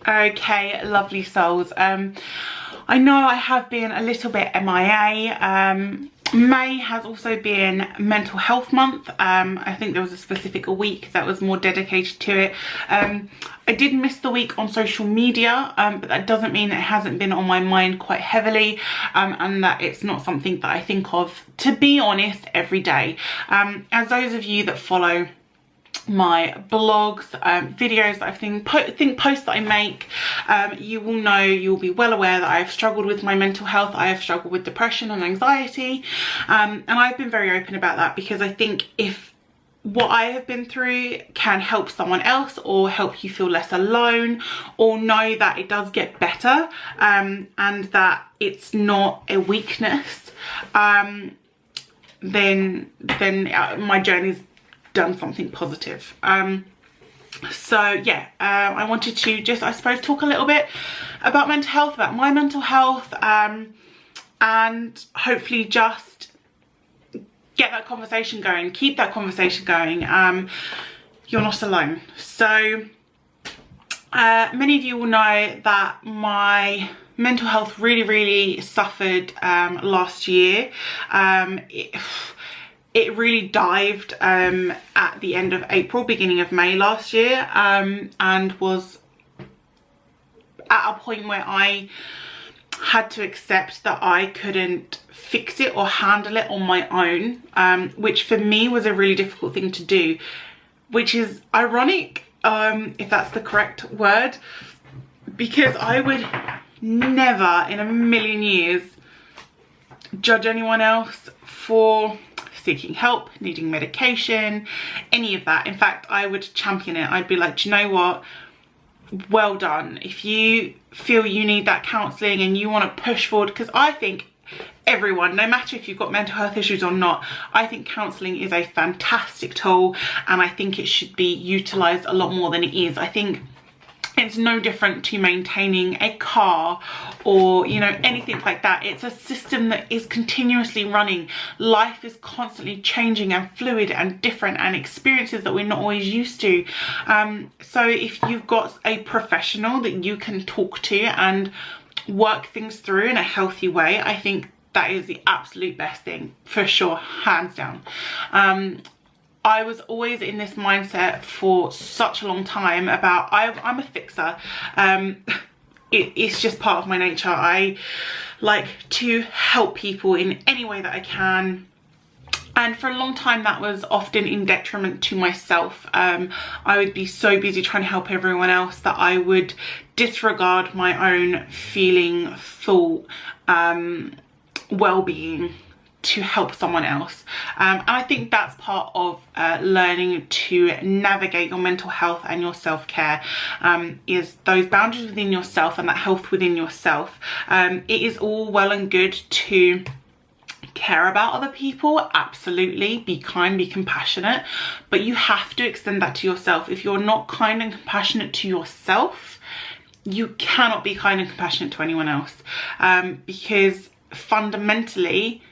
Okay, lovely souls. I know I have been a little bit MIA. May has also been Mental Health Month. I think there was a specific week that was more dedicated to it. I did miss the week on social media, but that doesn't mean it hasn't been on my mind quite heavily, and that it's not something that I think of, to be honest, every day. As those of you that follow my blogs, videos that I've seen, posts that I make, you'll be well aware that I've struggled with my mental health. I have struggled with depression and anxiety, and I've been very open about that because I think if what I have been through can help someone else or help you feel less alone or know that it does get better, and that it's not a weakness, then my journey's done something positive. So yeah, I wanted to just, I suppose, talk a little bit about mental health, about my mental health, and hopefully just get that conversation going, keep that conversation going. You're not alone. So many of you will know that my mental health really suffered last year. It really dived at the end of April, beginning of May last year, and was at a point where I had to accept that I couldn't fix it or handle it on my own, which for me was a really difficult thing to do, which is ironic, if that's the correct word, because I would never in a million years judge anyone else for seeking help, needing medication, any of that. In fact, I would champion it. I'd be like, do you know what? Well done. If you feel you need that counselling and you want to push forward, because I think everyone, no matter if you've got mental health issues or not, I think counselling is a fantastic tool, and I think it should be utilised a lot more than it is. I think it's no different to maintaining a car or, you know, anything like that. It's a system that is continuously running. Life is constantly changing and fluid and different, and experiences that we're not always used to. So if you've got a professional that you can talk to and work things through in a healthy way, I think that is the absolute best thing, for sure, hands down. I was always in this mindset for such a long time about, I'm a fixer. It's just part of my nature. I like to help people in any way that I can. And for a long time that was often in detriment to myself. I would be so busy trying to help everyone else that I would disregard my own feeling, thought, well-being to help someone else. And I think that's part of learning to navigate your mental health and your self-care, is those boundaries within yourself and that health within yourself. It is all well and good to care about other people, absolutely, be kind, be compassionate, but you have to extend that to yourself. If you're not kind and compassionate to yourself, you cannot be kind and compassionate to anyone else, because fundamentally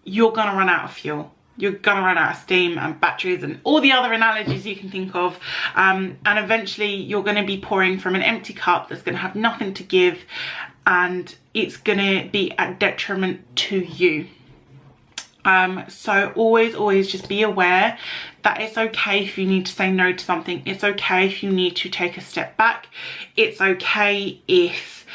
you're gonna run out of fuel. You're gonna run out of steam and batteries and all the other analogies you can think of, and eventually you're gonna be pouring from an empty cup that's gonna have nothing to give, and it's gonna be at detriment to you. So always just be aware that it's okay if you need to say no to something. It's okay if you need to take a step back. It's okay if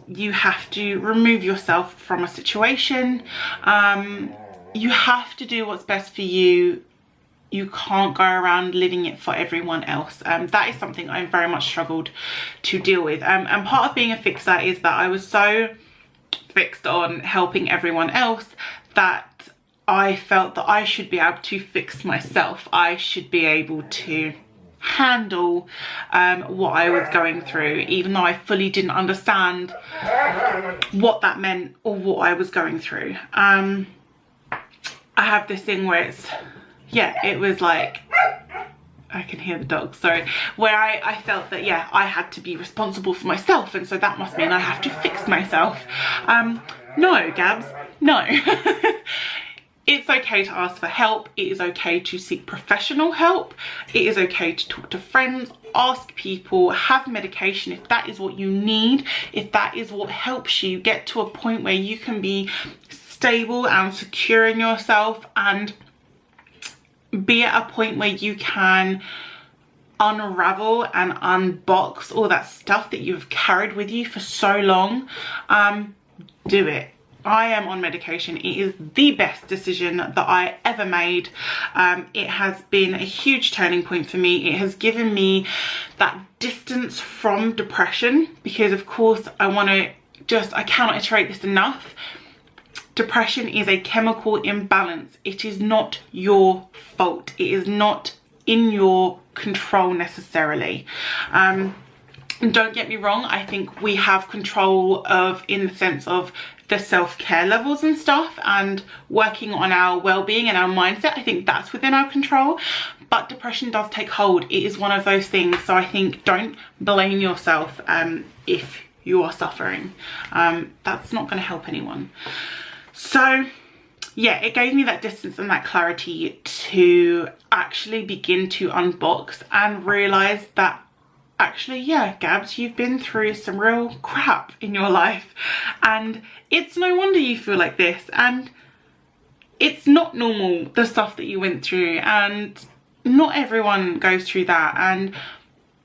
you have to remove yourself from a situation. You have to do what's best for you. You can't go around living it for everyone else. That is something I very much struggled to deal with. And part of being a fixer is that I was so fixed on helping everyone else that I felt that I should be able to fix myself. I should be able to handle what I was going through, even though I fully didn't understand what that meant or what I was going through. I have this thing where it's, yeah, it was like, I can hear the dog, sorry, where I felt that, yeah, I had to be responsible for myself, and so that must mean I have to fix myself. No, Gabs, no. it's okay to ask for help. It is okay to seek professional help. It is okay to talk to friends, ask people, have medication if that is what you need, if that is what helps you get to a point where you can be stable and secure in yourself and be at a point where you can unravel and unbox all that stuff that you've carried with you for so long. Do it. I am on medication. It is the best decision that I ever made. It has been a huge turning point for me. It has given me that distance from depression, because of course I cannot iterate this enough. Depression is a chemical imbalance. It is not your fault. It is not in your control necessarily. Don't get me wrong, I think we have control of, in the sense of the self-care levels and stuff, and working on our well-being and our mindset. I think that's within our control, but depression does take hold. It is one of those things. So I think don't blame yourself if you are suffering. That's not going to help anyone. So yeah, it gave me that distance and that clarity to actually begin to unbox and realize that actually, yeah, Gabs, you've been through some real crap in your life, and it's no wonder you feel like this, and it's not normal, the stuff that you went through, and not everyone goes through that. And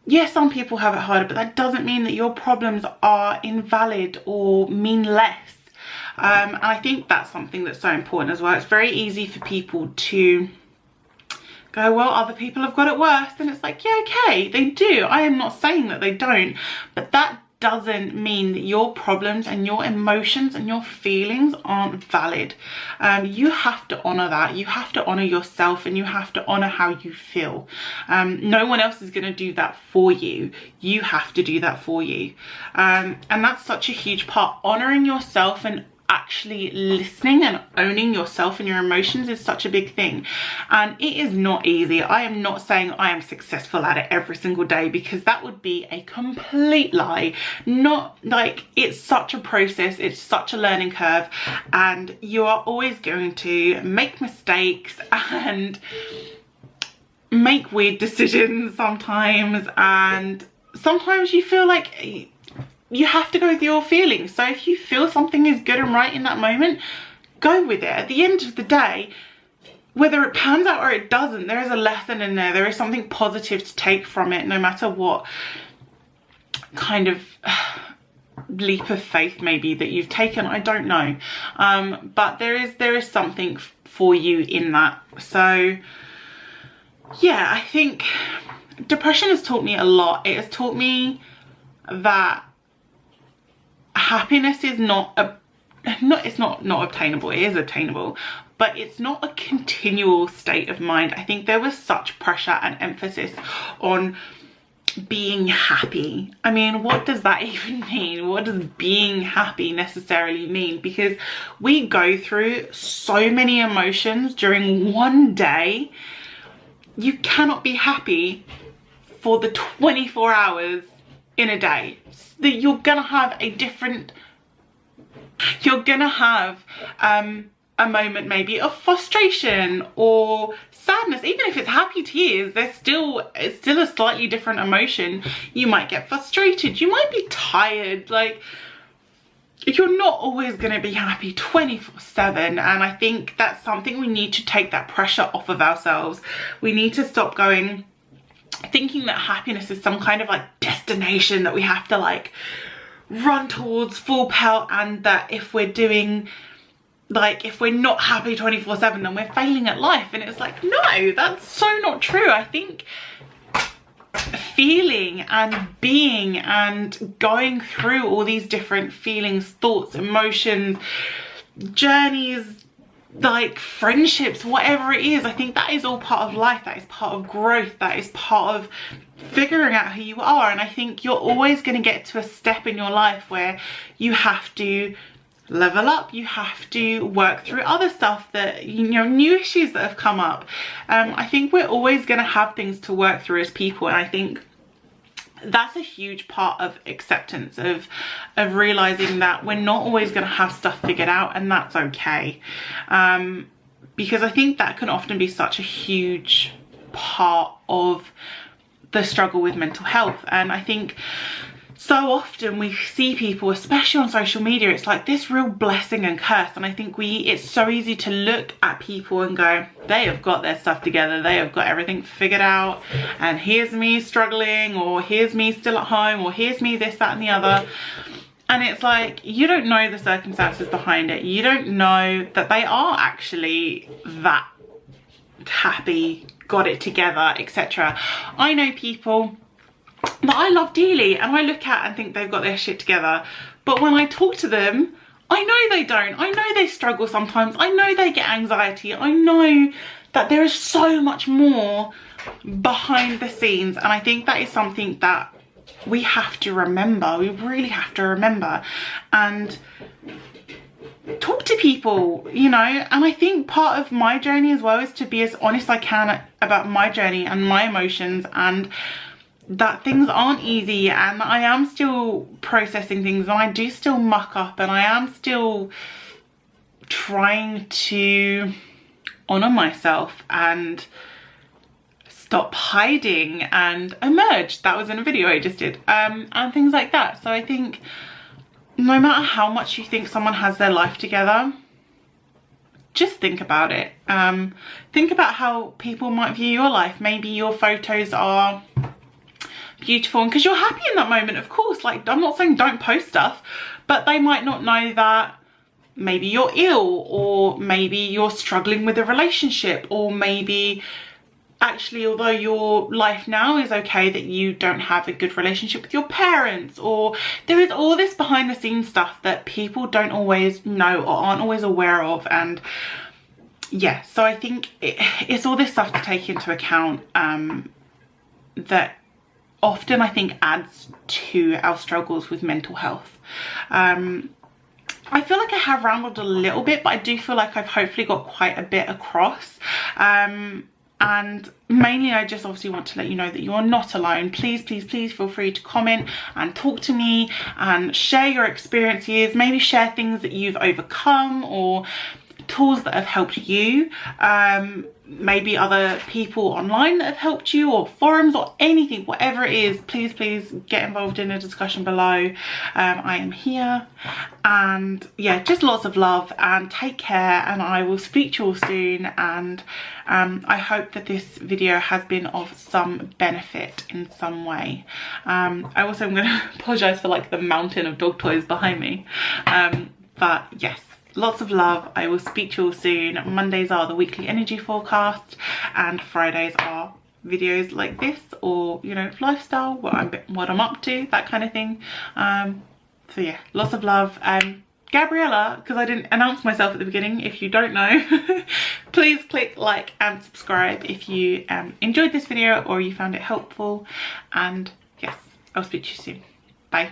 yes, some people have it harder, but that doesn't mean that your problems are invalid or mean less. And I think that's something that's so important as well. It's very easy for people to go, well, other people have got it worse, and it's like, yeah, okay, they do. I am not saying that they don't, but that doesn't mean that your problems and your emotions and your feelings aren't valid. You have to honor that. You have to honor yourself, and you have to honor how you feel. No one else is going to do that for you. You have to do that for you. And that's such a huge part. Honoring yourself and actually listening and owning yourself and your emotions is such a big thing, and it is not easy. I am not saying I am successful at it every single day, because that would be a complete lie. Not like, it's such a process, it's such a learning curve, and you are always going to make mistakes and make weird decisions sometimes, and sometimes you feel like you have to go with your feelings. So if you feel something is good and right in that moment, go with it. At the end of the day, whether it pans out or it doesn't, there is a lesson in there. There is something positive to take from it, no matter what kind of leap of faith maybe that you've taken. I don't know. But there is something for you in that. So yeah, I think depression has taught me a lot. It has taught me that happiness is not obtainable. It is obtainable, but it's not a continual state of mind. I think there was such pressure and emphasis on being happy. I mean, what does that even mean? What does being happy necessarily mean? Because we go through so many emotions during one day. You cannot be happy for the 24 hours in a day. That you're gonna have a different, you're gonna have a moment maybe of frustration or sadness. Even if it's happy tears, it's still a slightly different emotion. You might get frustrated, you might be tired, like you're not always going to be happy 24/7. And I think that's something we need to take that pressure off of ourselves. We need to stop thinking that happiness is some kind of like destination that we have to like run towards full pelt, and that if we're not happy 24/7 then we're failing at life. And it's like, no, that's so not true. I think feeling and being and going through all these different feelings, thoughts, emotions, journeys, like friendships, whatever it is, I think that is all part of life. That is part of growth. That is part of figuring out who you are. And I think you're always going to get to a step in your life where you have to level up, you have to work through other stuff, that, you know, new issues that have come up. I think we're always going to have things to work through as people, and I think that's a huge part of acceptance, of realizing that we're not always going to have stuff figured out, and that's okay. because I think that can often be such a huge part of the struggle with mental health. And I think so often we see people, especially on social media, it's like this real blessing and curse. And I think it's so easy to look at people and go, they have got their stuff together, they have got everything figured out, and here's me struggling, or here's me still at home, or here's me this, that and the other. And it's like, you don't know the circumstances behind it. You don't know that they are actually that happy, got it together, etc. I know people that I love dearly and I look at and think they've got their shit together, but when I talk to them, I know they don't. I know they struggle sometimes. I know they get anxiety. I know that there is so much more behind the scenes, and I think that is something that we have to remember. We really have to remember and talk to people, you know. And I think part of my journey as well is to be as honest as I can about my journey and my emotions, and that things aren't easy, and I am still processing things, and I do still muck up, and I am still trying to honor myself and stop hiding and emerge. That was in a video I just did, and things like that. So I think no matter how much you think someone has their life together, just think about it. Think about how people might view your life. Maybe your photos are beautiful and because you're happy in that moment, of course, like I'm not saying don't post stuff, but they might not know that maybe you're ill, or maybe you're struggling with a relationship, or maybe actually, although your life now is okay, that you don't have a good relationship with your parents, or there is all this behind the scenes stuff that people don't always know or aren't always aware of. And yeah, so I think it's all this stuff to take into account that often I think adds to our struggles with mental health. I feel like I have rambled a little bit, but I do feel like I've hopefully got quite a bit across. And mainly I just obviously want to let you know that you are not alone. Please, please, please feel free to comment and talk to me and share your experiences. Maybe share things that you've overcome or tools that have helped you. Maybe other people online that have helped you, or forums, or anything, whatever it is. Please, please get involved in a discussion below. I am here, and yeah, just lots of love, and take care, and I will speak to you all soon. And I hope that this video has been of some benefit in some way. I also am going to apologise for like the mountain of dog toys behind me, but yes, lots of love. I will speak to you all soon. Mondays are the weekly energy forecast, and Fridays are videos like this, or you know, lifestyle, what I'm up to, that kind of thing. So yeah, lots of love. Gabriella, because I didn't announce myself at the beginning, if you don't know, please click like and subscribe if you enjoyed this video or you found it helpful. And yes, I'll speak to you soon. Bye.